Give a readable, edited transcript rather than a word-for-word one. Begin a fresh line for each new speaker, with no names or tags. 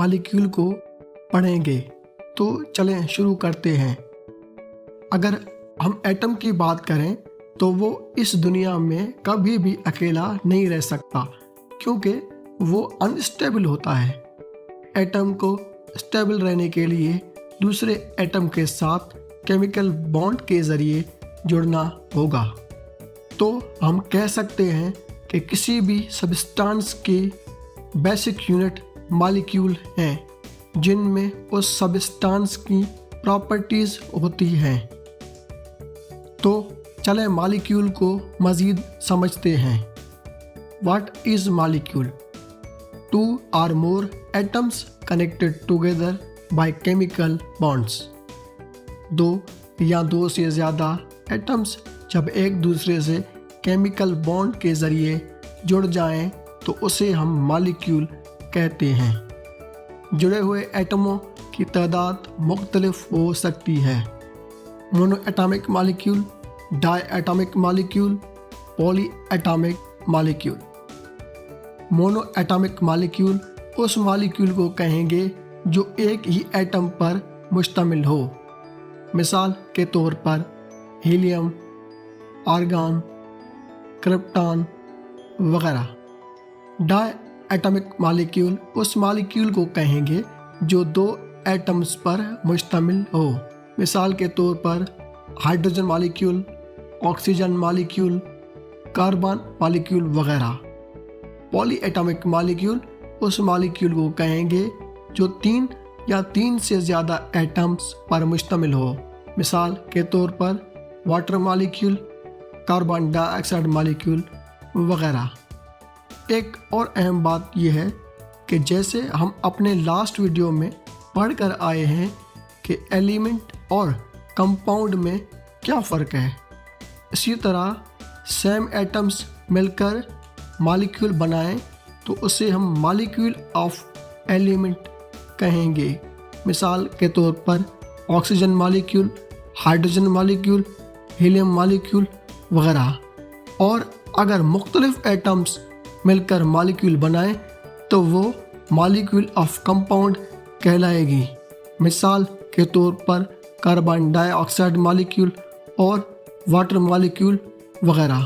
Molecule को पढ़ेंगे। तो चलें शुरू करते हैं। अगर हम एटम की बात करें तो वो इस दुनिया में कभी भी अकेला नहीं रह सकता, क्योंकि वो अनस्टेबल होता है। एटम को स्टेबल रहने के लिए दूसरे एटम के साथ केमिकल बॉन्ड के ज़रिए जुड़ना होगा। तो हम कह सकते हैं कि किसी भी सब्सटेंस के बेसिक यूनिट मॉलिक्यूल हैं, जिनमें उस सब्सटेंस की प्रॉपर्टीज़ होती हैं। तो चलें मॉलिक्यूल को मज़ीद समझते हैं। What is molecule? Two or more atoms connected together by chemical bonds. दो या दो से ज़्यादा एटम्स जब एक दूसरे से केमिकल बॉन्ड के ज़रिए जुड़ जाएं तो उसे हम मॉलिक्यूल कहते हैं। जुड़े हुए एटमों की तादाद मुख्तलिफ हो सकती है। Monoatomic molecule, diatomic molecule, polyatomic molecule. Monoatomic molecule उस मॉलिक्यूल को कहेंगे जो एक ही एटम पर मुश्तमिल हो। मिसाल के तौर पर हीलियम, आर्गन, क्रिप्टॉन वगैरह। डायएटॉमिक मॉलिक्यूल उस मॉलिक्यूल को कहेंगे जो दो एटम्स पर मुश्तमिल हो। मिसाल के तौर पर hydrogen molecule, oxygen molecule, carbon molecule वगैरह। पॉलीएटॉमिक मॉलिक्यूल उस मॉलिक्यूल को कहेंगे जो तीन या तीन से ज़्यादा एटम्स पर मुश्तमिल हो। मिसाल के तौर पर water molecule, carbon dioxide molecule वगैरह। एक और अहम बात यह है कि जैसे हम अपने लास्ट वीडियो में पढ़कर आए हैं कि एलिमेंट और कंपाउंड में क्या फ़र्क है, इसी तरह सेम एटम्स मिलकर मॉलिक्यूल बनाएं तो उसे हम मॉलिक्यूल ऑफ एलिमेंट कहेंगे। मिसाल के तौर पर oxygen molecule, hydrogen molecule, helium molecule वगैरह। और अगर मुख्तलिफ एटम्स मिलकर मॉलिक्यूल बनाएं तो वो मॉलिक्यूल ऑफ कंपाउंड कहलाएगी। मिसाल के तौर पर कार्बन डाइऑक्साइड मॉलिक्यूल और वाटर मॉलिक्यूल वगैरह।